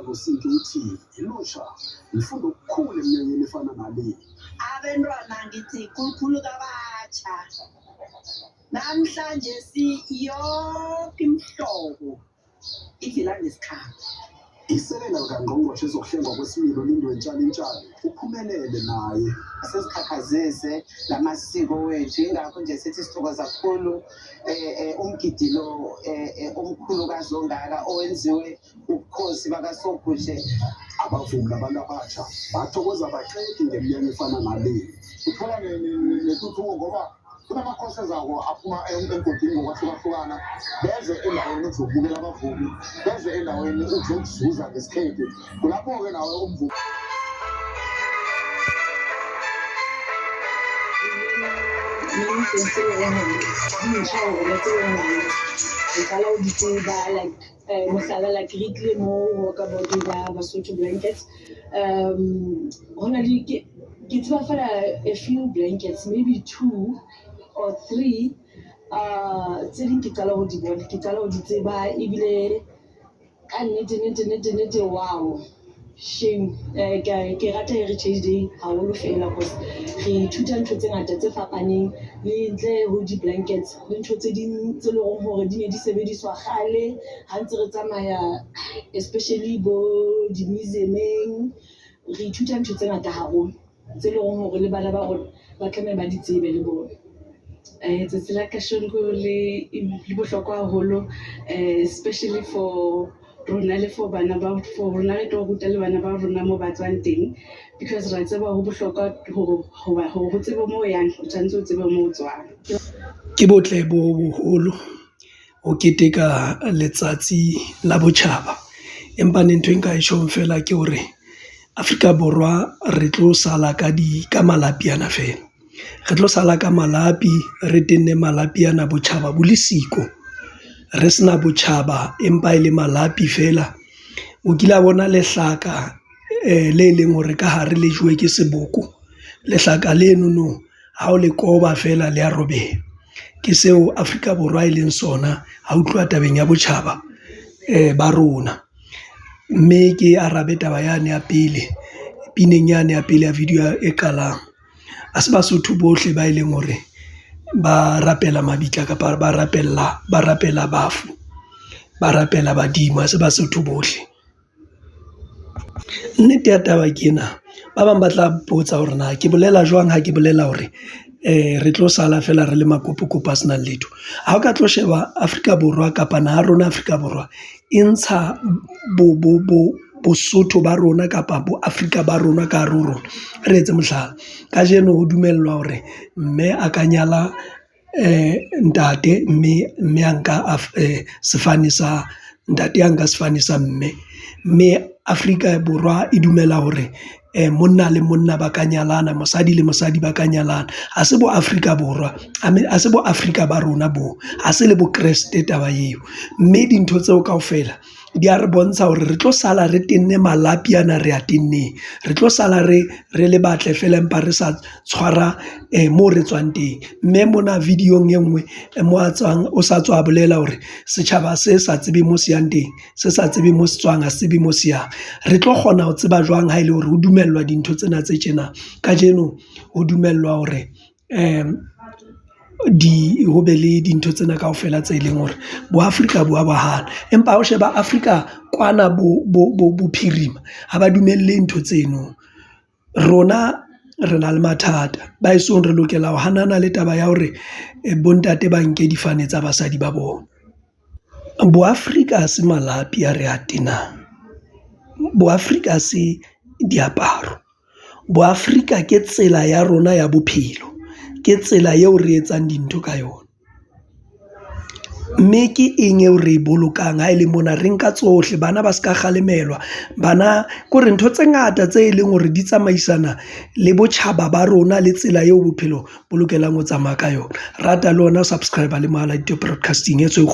ngosiki uthi ilusha lifunda ukukhulu eminyakeni efana nale. Abantwana ngithi kukhulu kabatsha namhlanje yonke imihlobo ivela ngesikhathi. Isekela likangqongqoshe ezokuhlengwa kwesibili uLindwe Ntshali uphumelele naye. Sesikhakhazise lamasiko wethu ingakho nje sithi sithokoza kakhulu umgidi lo omkhulukazi ongaka owenziwe ubukhosi bakaSobhuhle. Abavumi labantu abasha bathokoza baqedi ngeminyaka efana nale. Uthola netuthuko ngoba kunamakhosi ezawo aphuma emgodini ngokwahlukahlukana beze endaweni ukuzobukela abavumi beze endaweni ukuzokuzuza ngesikhethu. Kulapho-ke nawe umvumi mohlala like re tlile mo ho ka botho ba Basotho blankets. Hona le ke tseba fela a few blankets, maybe 2 or 3 tse ding ke qala ho di bona, ke qala ho di tseba ebile ka nnete wow shame. Ke rata Heritage Day haholo fela cause re ithuta ntho tse ngata tse fapaneng le ntle ho di blankets le ntho tse ding tse leng hore di ne di sebediswa kgale ha ntse re tsamaya, especially bo di-museumeng. Re ithuta ntho tse ngata haholo tse leng hore le bana ba rona ba tlameha ba di tsebe le bona. Tsatsi la kasheko le bohlokwa haholo, especially for rona le for bana ba rona re tlo ruta le bana ba rona mo ba tswang teng, because ra tseba ho bohlokwa ho tseba mo yang o tshwanetse o tsebe mo o tswang. Ke botle bo boholo ho keteka letsatsi la botjhaba, empa ntho e nka e shong fela ke hore Afrika Borwa re tlo sala ka malapi ana fela. Re tlo sala ka malapi, re tenne malapi ana botjhaba bo le siko. Re sena botjhaba empa e le malapi fela. O kila bona lehlaka le leng hore ka hare le jowe ke seboko. Lehlaka leno no ha o le koba fela le a robeha. Ke seo Afrika Borwa e leng sona ha o tloha tabeng ya botjhaba ba rona. Mme ke arabe taba yane ya pele, pineng yane ya pele ya video e qalang. Ha se Basotho bohle ba e leng hore ba rapela mabitla kapa ba rapela bafu, ba rapela badimo. Ha se Basotho bohle. Nnete ya taba ke ena, ba bang ba tla botsa hore na ke bolela jwang ha ke bolela hore re tlo sala fela re le makopokopo a senang letho. Ha o ka tlo sheba Afrika Borwa kapa naha rona Afrika Borwa e ntsha Bosotho ba rona kapa bo Afrika ba rona ka hare ho rona. Re etse mohlala, kajeno ho dumellwa hore mme a ka nyala ntate, mme a nka sefane sa ntate, a nka sefane sa mme Afrika Borwa e dumela hore monna le monna ba ka nyalana, mosadi le mosadi ba ka nyalana. Ha se bo Afrika Borwa, ha se bo Afrika ba rona bo, ha se le bo Kreste taba eo. Mme dintho tseo kaofela di a re bontsha hore re tlo sala re tenne malapi ana re a tenneng. Re tlo sala re le batle fela empa re sa tshwara mo re tswang teng. Mme mona videong e nngwe o sa tswa bolela hore setjhaba se sa tsebe mo se yang teng, se sa tsebe mo se tswang, ha se tsebe mo se yang. Re tlo kgona ho tseba jwang ha ele hore ho dumellwa dintho tsena tse tjena. Kajeno ho dumellwa hore ho be le dintho tsena kaofela tse leng hore bo Afrika bo a bahana, empa ha o sheba Afrika kwana bophirima ha ba dumelle ntho tseno. Rona re na le mathata ba esong re lokela ho hanana le taba ya hore bontate ba nke difane tsa basadi ba bona. Bo Afrika ha se malapi a re a tenang, bo Afrika ha se diaparo, bo Afrika ke tsela ya rona ya bophelo, ke tsela eo re etsang dintho ka yona. Mme ke eng eo re e bolokang ha ele mona re nka tsohle, bana ba ska kgalemelwa. Bana kore ntho tse ngata tse leng hore di tsamaisana le botjhaba ba rona le tsela eo bophelo bo lokelang ho tsamaya ka yona. Rata le ona subscribe le Mohala Broadcasting e tswe